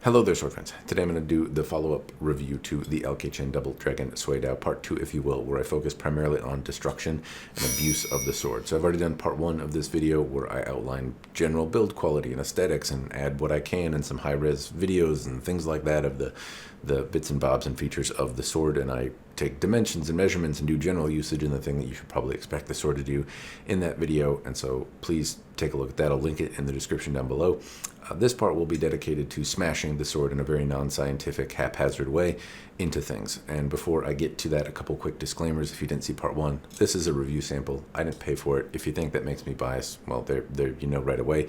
Hello there, sword friends. Today I'm going to do the follow-up review to the LK Chen Double Dragons Sui Dao Part 2, if you will, where I focus primarily on destruction and abuse of the sword. So I've already done Part 1 of this video where I outline general build quality and aesthetics and add what I can and some high-res videos and things like that of the bits and bobs and features of the sword, and I take dimensions and measurements and do general usage and the thing that you should probably expect the sword to do in that video. And so please take a look at that. I'll link it in the description down below. This part will be dedicated to smashing the sword in a very non-scientific, haphazard way into things. And before I get to that, a couple quick disclaimers. If you didn't see part 1, this is a review sample. I didn't pay for it. If you think that makes me biased, well, there you know right away.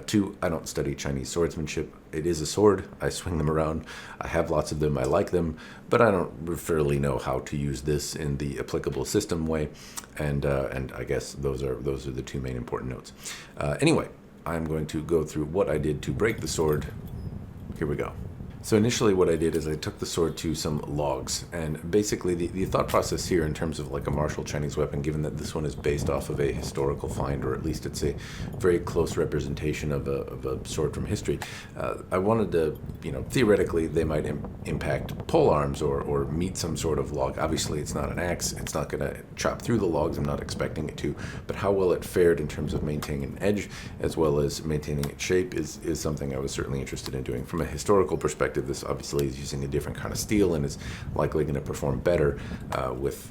2, I don't study Chinese swordsmanship. It is a sword. I swing them around. I have lots of them. I like them, but I don't really know how to use this in the applicable system way. And I guess those are the 2 main important notes. Anyway, I'm going to go through what I did to break the sword. Here we go. So initially what I did is I took the sword to some logs, and basically the thought process here in terms of like a martial Chinese weapon, given that this one is based off of a historical find, or at least it's a very close representation of a sword from history, I wanted to, theoretically they might impact pole arms or meet some sort of log. Obviously it's not an axe, it's not going to chop through the logs, I'm not expecting it to, but how well it fared in terms of maintaining an edge as well as maintaining its shape is something I was certainly interested in doing. From a historical perspective, this obviously is using a different kind of steel and is likely going to perform better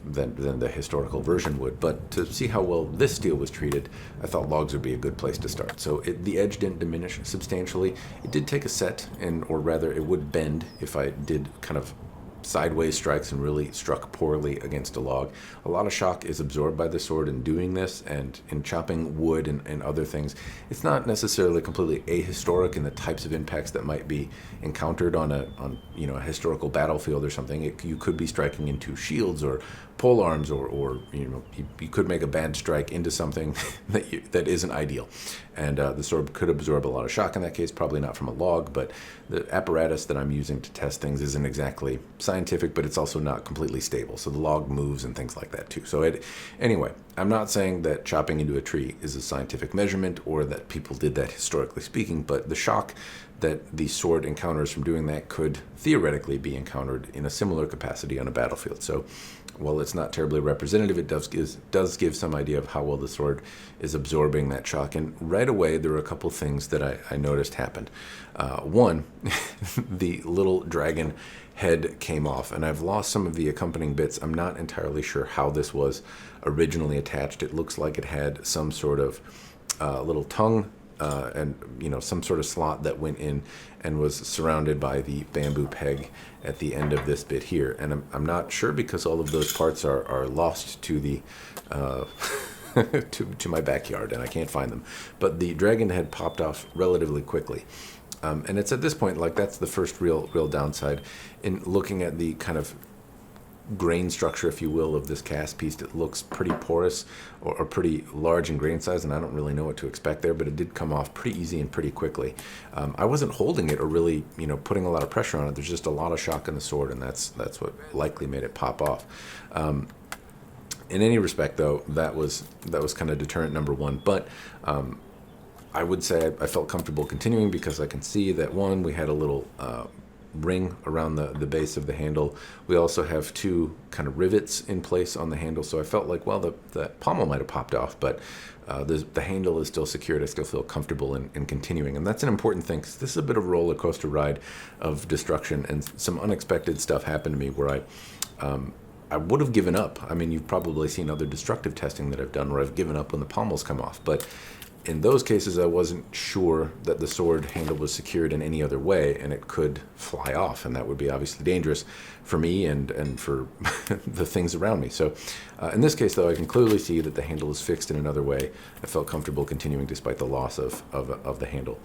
than the historical version would. But to see how well this steel was treated, I thought logs would be a good place to start. So the edge didn't diminish substantially. It did take a set, or rather it would bend if I did kind of sideways strikes and really struck poorly against a log. A lot of shock is absorbed by the sword in doing this, and in chopping wood and other things. It's not necessarily completely ahistoric in the types of impacts that might be encountered on a historical battlefield or something. You could be striking into shields or pole arms, or you could make a bad strike into something that isn't ideal, and the sword could absorb a lot of shock in that case. Probably not from a log, but the apparatus that I'm using to test things isn't exactly scientific, but it's also not completely stable, so the log moves and things like that too. So anyway, I'm not saying that chopping into a tree is a scientific measurement or that people did that historically speaking, but the shock that the sword encounters from doing that could theoretically be encountered in a similar capacity on a battlefield. So while it's not terribly representative, it does give some idea of how well the sword is absorbing that shock. And right away, there were a couple things that I noticed happened. One, the little dragon head came off, and I've lost some of the accompanying bits. I'm not entirely sure how this was originally attached. It looks like it had some sort of little tongue and some sort of slot that went in and was surrounded by the bamboo peg at the end of this bit here. And I'm not sure, because all of those parts are lost to the to my backyard, and I can't find them. But the dragon head popped off relatively quickly. And it's at this point, like, that's the first real downside in looking at the kind of grain structure, if you will, of this cast piece. It looks pretty porous or pretty large in grain size, and I don't really know what to expect there, but it did come off pretty easy and pretty quickly. I wasn't holding it or really, putting a lot of pressure on it. There's just a lot of shock in the sword, and that's what likely made it pop off. In any respect, though, that was kind of deterrent number 1. But I would say I felt comfortable continuing because I can see that, one, we had a little ring around the base of the handle. We also have 2 kind of rivets in place on the handle, so I felt like, well, the pommel might have popped off, but the handle is still secured. I still feel comfortable in continuing, and that's an important thing, because this is a bit of a roller coaster ride of destruction, and some unexpected stuff happened to me where I would have given up. I mean, you've probably seen other destructive testing that I've done where I've given up when the pommels come off, but in those cases, I wasn't sure that the sword handle was secured in any other way, and it could fly off, and that would be obviously dangerous for me and for the things around me. So in this case, though, I can clearly see that the handle is fixed in another way. I felt comfortable continuing despite the loss of the handle.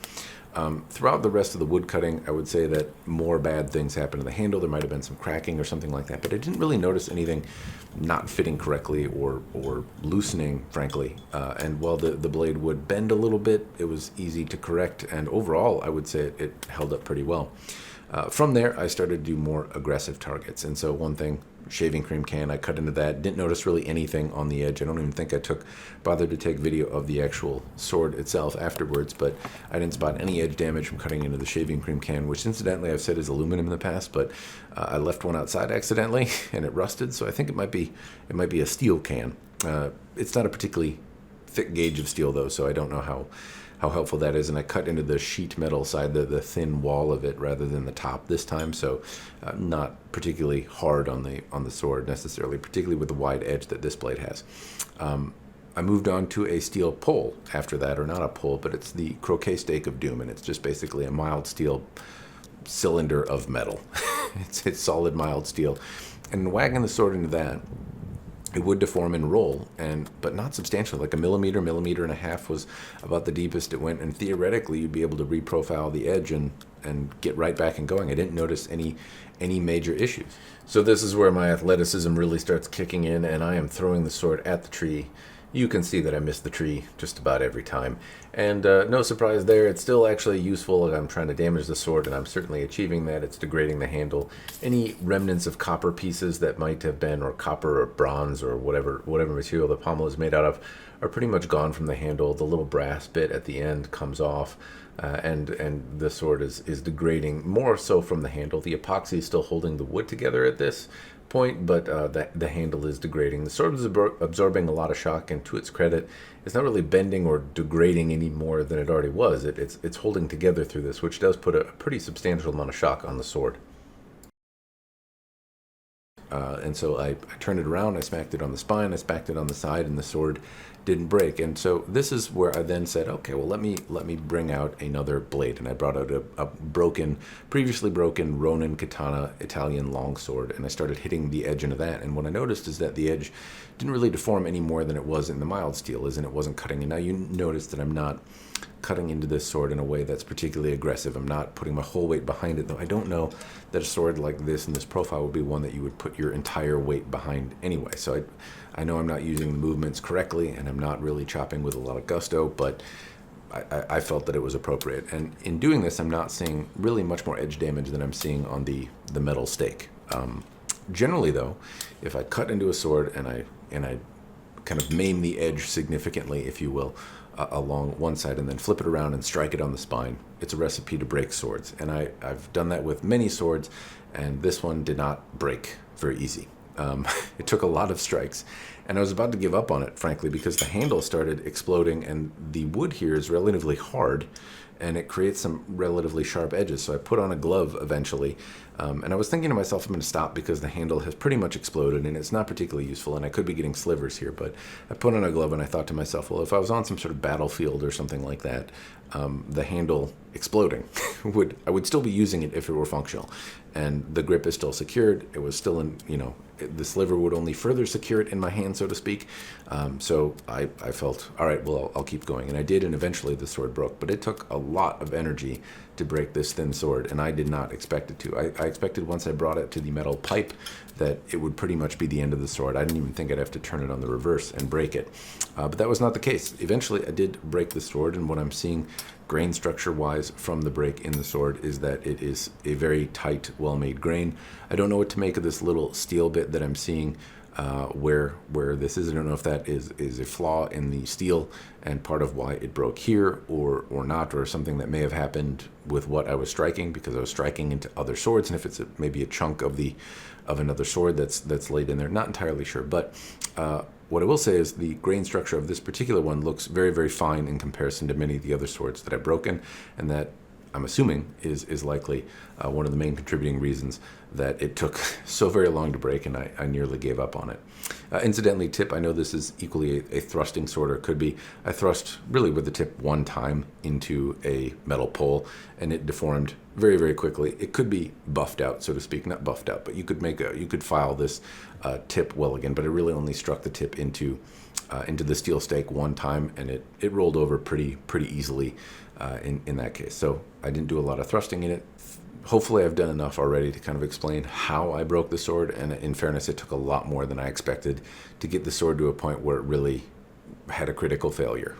Throughout the rest of the wood cutting, I would say that more bad things happened to the handle. There might have been some cracking or something like that, but I didn't really notice anything not fitting correctly or loosening, frankly. And while the blade would bend a little bit, it was easy to correct, and overall, I would say it held up pretty well. From there, I started to do more aggressive targets. And so one thing, shaving cream can, I cut into that. Didn't notice really anything on the edge. I don't even think I bothered to take video of the actual sword itself afterwards, but I didn't spot any edge damage from cutting into the shaving cream can, which incidentally I've said is aluminum in the past, but I left one outside accidentally and it rusted, so I think it might be a steel can. It's not a particularly thick gauge of steel though, so I don't know how helpful that is. And I cut into the sheet metal side, the thin wall of it, rather than the top this time, so not particularly hard on the sword necessarily, particularly with the wide edge that this blade has. I moved on to a steel pole after that, or not a pole, but it's the croquet stake of doom, and it's just basically a mild steel cylinder of metal. It's solid mild steel, and wagging the sword into that, it would deform and roll, but not substantially. Like a millimeter and a half was about the deepest it went, and theoretically you'd be able to reprofile the edge and get right back and going. I didn't notice any major issues. So this is where my athleticism really starts kicking in, and I am throwing the sword at the tree. You can see that I miss the tree just about every time. And no surprise there, it's still actually useful. I'm trying to damage the sword, and I'm certainly achieving that. It's degrading the handle. Any remnants of copper pieces that might have been, or copper or bronze or whatever material the pommel is made out of, are pretty much gone from the handle. The little brass bit at the end comes off, and the sword is degrading more so from the handle. The epoxy is still holding the wood together at this point, but the handle is degrading. The sword is absorbing a lot of shock, and to its credit, it's not really bending or degrading any more than it already was. It's holding together through this, which does put a pretty substantial amount of shock on the sword. And so I turned it around, I smacked it on the spine, I smacked it on the side, and the sword didn't break. And so this is where I then said, okay, well, let me bring out another blade. And I brought out a previously broken Ronin Katana Italian longsword, and I started hitting the edge into that. And what I noticed is that the edge didn't really deform any more than it was in the mild steel, as in it wasn't cutting. And now you notice that I'm not cutting into this sword in a way that's particularly aggressive. I'm not putting my whole weight behind it, though I don't know that a sword like this in this profile would be one that you would put your entire weight behind anyway. So I know I'm not using the movements correctly, and I'm not really chopping with a lot of gusto, but I felt that it was appropriate. And in doing this, I'm not seeing really much more edge damage than I'm seeing on the metal stake. Generally, though, if I cut into a sword and I kind of maim the edge significantly, if you will, along one side, and then flip it around and strike it on the spine, it's a recipe to break swords. And I've done that with many swords, and this one did not break very easy. It took a lot of strikes, and I was about to give up on it, frankly, because the handle started exploding, and the wood here is relatively hard, and it creates some relatively sharp edges. So I put on a glove eventually, and I was thinking to myself, I'm going to stop because the handle has pretty much exploded and it's not particularly useful, and I could be getting slivers here. But I put on a glove and I thought to myself, well, if I was on some sort of battlefield or something like that, the handle exploding I would still be using it if it were functional, and the grip is still secured. It was still in, the sliver would only further secure it in my hand, so to speak. So I felt, all right, well, I'll keep going. And I did, and eventually the sword broke. But it took a lot of energy to break this thin sword, and I did not expect it to. I expected once I brought it to the metal pipe that it would pretty much be the end of the sword. I didn't even think I'd have to turn it on the reverse and break it. But that was not the case. Eventually, I did break the sword, and what I'm seeing grain structure-wise from the break in the sword is that it is a very tight, well-made grain. I don't know what to make of this little steel bit that I'm seeing where this is. I don't know if that is a flaw in the steel and part of why it broke here or not, or something that may have happened with what I was striking, because I was striking into other swords, and if it's maybe a chunk of another sword that's laid in there, not entirely sure. But what I will say is the grain structure of this particular one looks very, very fine in comparison to many of the other swords that I've broken, and that I'm assuming is likely one of the main contributing reasons that it took so very long to break, and I nearly gave up on it. Incidentally, tip, I know this is equally a thrusting sword, or could be. I thrust really with the tip one time into a metal pole, and it deformed very, very quickly. It could be buffed out, so to speak. Not buffed out, but you could file this tip well again, but it really only struck the tip into the steel stake one time, and it rolled over pretty easily in that case. So I didn't do a lot of thrusting in it. Hopefully I've done enough already to kind of explain how I broke the sword, and in fairness, it took a lot more than I expected to get the sword to a point where it really had a critical failure,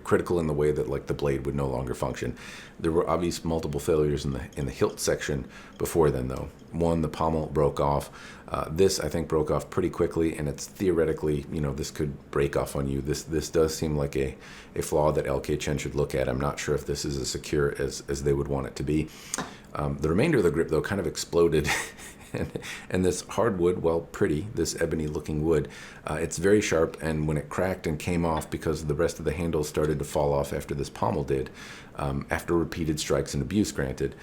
critical in the way that like the blade would no longer function. There were obvious multiple failures in the hilt section before then, though. One, the pommel broke off. This, I think, broke off pretty quickly, and it's theoretically, this could break off on you. This does seem like a flaw that LK Chen should look at. I'm not sure if this is as secure as they would want it to be. The remainder of the grip, though, kind of exploded. And this hardwood, well, pretty, this ebony looking wood, it's very sharp, and when it cracked and came off because the rest of the handle started to fall off after this pommel did, after repeated strikes and abuse granted,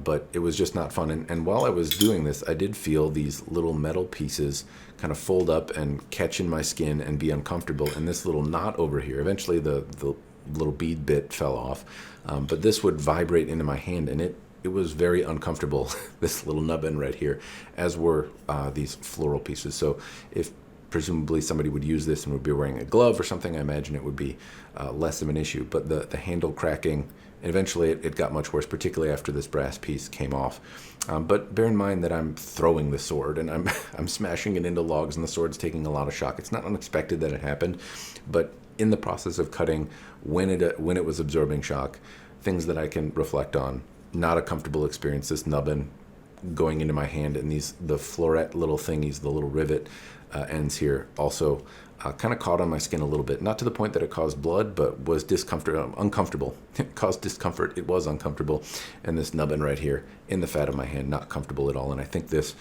but it was just not fun. And while I was doing this, I did feel these little metal pieces kind of fold up and catch in my skin and be uncomfortable, and this little knot over here, eventually the little bead bit fell off, but this would vibrate into my hand, and it was very uncomfortable, this little nubbin right here, as were these floral pieces. So if presumably somebody would use this and would be wearing a glove or something, I imagine it would be less of an issue. But the handle cracking, eventually it got much worse, particularly after this brass piece came off. But bear in mind that I'm throwing the sword and I'm smashing it into logs, and the sword's taking a lot of shock. It's not unexpected that it happened, but in the process of cutting, when it was absorbing shock, things that I can reflect on. Not a comfortable experience, this nubbin going into my hand, and the floret little thingies, the little rivet ends here, also kind of caught on my skin a little bit. Not to the point that it caused blood, but was uncomfortable. It caused discomfort. It was uncomfortable. And this nubbin right here in the fat of my hand, not comfortable at all. And I think this,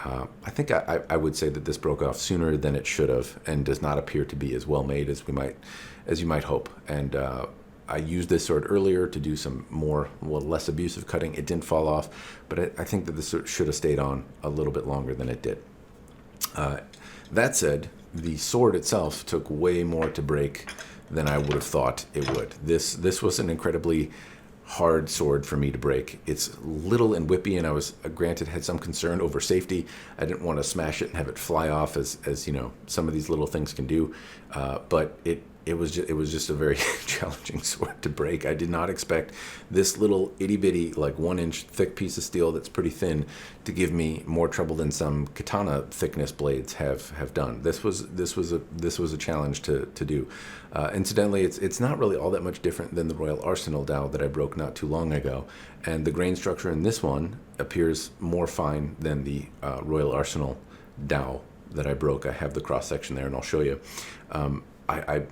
I would say that this broke off sooner than it should have, and does not appear to be as well made as you might hope. And I used this sword earlier to do some less abusive cutting. It didn't fall off, but I think that this should have stayed on a little bit longer than it did. That said, the sword itself took way more to break than I would have thought it would. This was an incredibly hard sword for me to break. It's little and whippy, and I was granted had some concern over safety. I didn't want to smash it and have it fly off as some of these little things can do, but it was just a very challenging sword to break. I did not expect this little itty bitty, like 1 inch thick piece of steel that's pretty thin to give me more trouble than some katana thickness blades have done. This was a challenge to do. Incidentally, it's not really all that much different than the Royal Arsenal Dao that I broke not too long ago, and the grain structure in this one appears more fine than the Royal Arsenal Dao that I broke. I have the cross section there, and I'll show you. I'm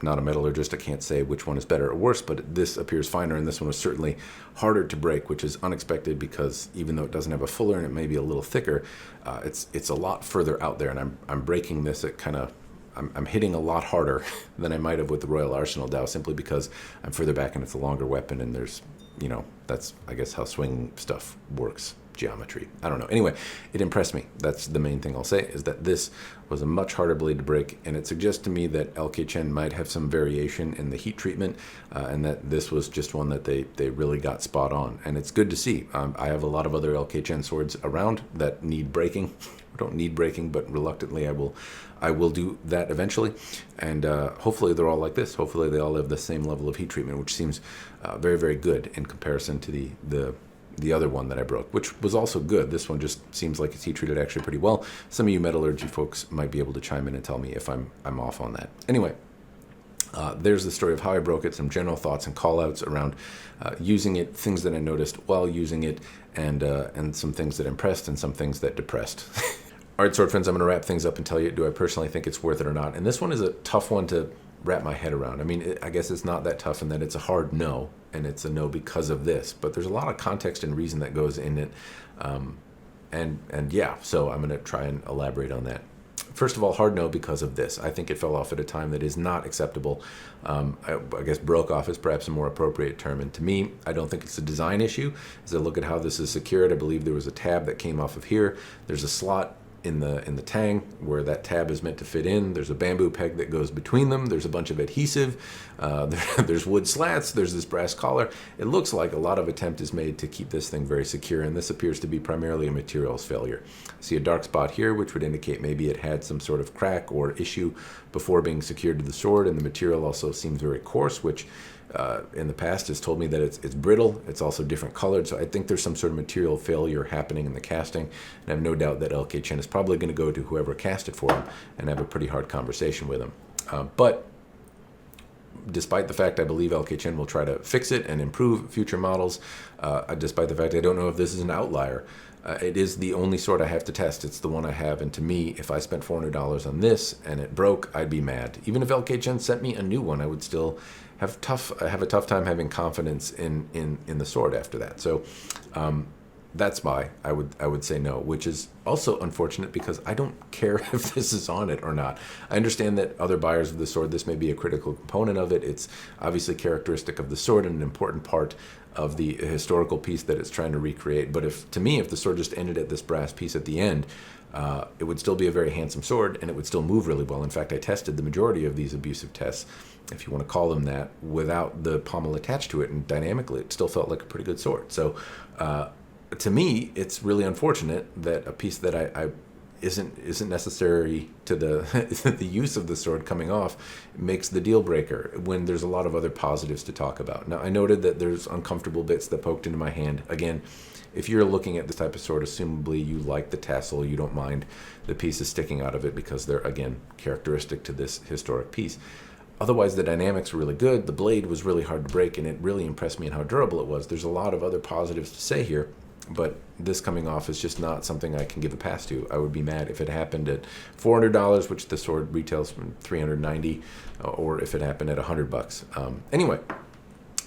not a metallurgist. I can't say which one is better or worse, but this appears finer, and this one was certainly harder to break, which is unexpected because even though it doesn't have a fuller and it may be a little thicker, it's a lot further out there, and I'm breaking this at I'm hitting a lot harder than I might have with the Royal Arsenal Dao, simply because I'm further back and it's a longer weapon, and there's, that's, I guess, how swing stuff works. Geometry. I don't know. Anyway, it impressed me. That's the main thing I'll say, is that this was a much harder blade to break, and it suggests to me that LK Chen might have some variation in the heat treatment, and that this was just one that they really got spot on. And it's good to see. I have a lot of other LK Chen swords around that need breaking. Don't need breaking, but reluctantly I will do that eventually, and hopefully they're all like this. Hopefully they all have the same level of heat treatment, which seems very, very good in comparison to the other one that I broke, which was also good. This one just seems like it's heat treated actually pretty well. Some of you metallurgy folks might be able to chime in and tell me if I'm off on that. Anyway, there's the story of how I broke it, some general thoughts and call outs around using it, things that I noticed while using it, and some things that impressed and some things that depressed. All right, sword friends, I'm going to wrap things up and tell you, do I personally think it's worth it or not? And this one is a tough one to wrap my head around. I mean, I guess it's not that tough in that it's a hard no, and it's a no because of this, but there's a lot of context and reason that goes in it. And yeah, so I'm going to try and elaborate on that. First of all, hard no because of this. I think it fell off at a time that is not acceptable. I guess broke off is perhaps a more appropriate term. And to me, I don't think it's a design issue. As I look at how this is secured, I believe there was a tab that came off of here. There's a slot in the tang where that tab is meant to fit in. There's a bamboo peg that goes between them. There's a bunch of adhesive. There's wood slats. There's this brass collar. It looks like a lot of attempt is made to keep this thing very secure, and this appears to be primarily a materials failure. I see a dark spot here, which would indicate maybe it had some sort of crack or issue before being secured to the sword, and the material also seems very coarse, which in the past has told me that it's brittle. It's also different colored, so I think there's some sort of material failure happening in the casting, and I have no doubt that LK Chen is probably going to go to whoever cast it for him and have a pretty hard conversation with him. But despite the fact I believe LK Chen will try to fix it and improve future models, despite the fact I don't know if this is an outlier. It is the only sword I have to test. It's the one I have, and to me, if I spent $400 on this and it broke, I'd be mad. Even if LK Chen sent me a new one, I would still have a tough time having confidence in the sword after that. So that's why I would say no, which is also unfortunate because I don't care if this is on it or not. I understand that other buyers of the sword, this may be a critical component of it. It's obviously characteristic of the sword and an important part of the historical piece that it's trying to recreate. But if the sword just ended at this brass piece at the end, it would still be a very handsome sword and it would still move really well. In fact, I tested the majority of these abusive tests, if you want to call them that, without the pommel attached to it, and dynamically it still felt like a pretty good sword. So to me, it's really unfortunate that a piece that I isn't necessary to the the use of the sword coming off makes the deal breaker when there's a lot of other positives to talk about. Now, I noted that there's uncomfortable bits that poked into my hand. Again, if you're looking at this type of sword, assumably you like the tassel, you don't mind the pieces sticking out of it because they're, again, characteristic to this historic piece. Otherwise, the dynamics were really good. The blade was really hard to break, and it really impressed me in how durable it was. There's a lot of other positives to say here, but this coming off is just not something I can give a pass to. I would be mad if it happened at $400, which the sword retails for $390, or if it happened at $100. Anyway,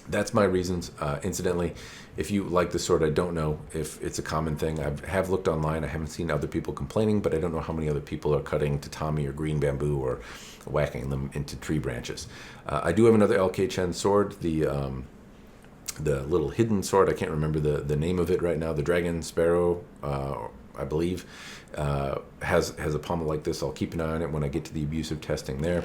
that's my reasons. Incidentally, if you like the sword, I don't know if it's a common thing. I have looked online. I haven't seen other people complaining, but I don't know how many other people are cutting tatami or green bamboo or whacking them into tree branches. I do have another LK Chen sword, the little hidden sword. I can't remember the name of it right now. The Dragon Sparrow, I believe, has a pommel like this. I'll keep an eye on it when I get to the abusive testing there.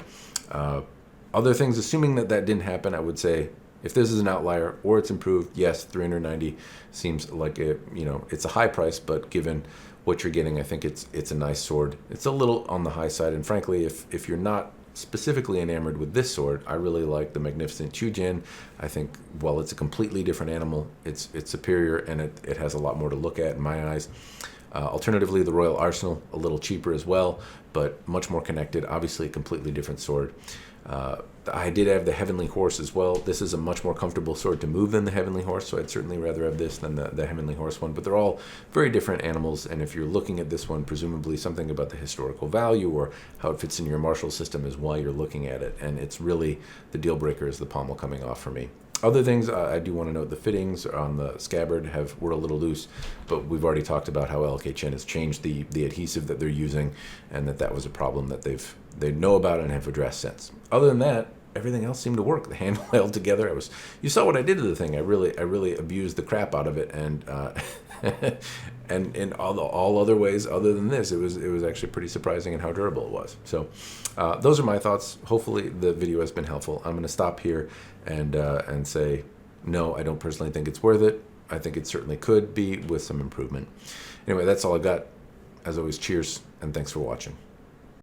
Other things, assuming that didn't happen, I would say if this is an outlier or it's improved, yes, $390 seems like it's a high price, but given what you're getting, I think it's a nice sword. It's a little on the high side, and frankly, if you're not specifically enamored with this sword, I really like the Magnificent Chujin. I think while it's a completely different animal, it's superior, and it has a lot more to look at in my eyes. Alternatively, the Royal Arsenal, a little cheaper as well, but much more connected. Obviously, a completely different sword. I did have the Heavenly Horse as well. This is a much more comfortable sword to move than the Heavenly Horse, so I'd certainly rather have this than the Heavenly Horse one. But they're all very different animals, and if you're looking at this one, presumably something about the historical value or how it fits in your martial system is why you're looking at it. And it's really the deal breaker is the pommel coming off for me. Other things, I do want to note the fittings on the scabbard were a little loose, but we've already talked about how LK Chen has changed the adhesive that they're using, and that was a problem that they know about and have addressed since. Other than that, everything else seemed to work. The handle held together. You saw what I did to the thing. I really abused the crap out of it, and and in all other ways other than this, it was actually pretty surprising in how durable it was. So those are my thoughts. Hopefully the video has been helpful. I'm going to stop here and say no, I don't personally think it's worth it. I think it certainly could be with some improvement. Anyway, that's all I got. As always, cheers and thanks for watching.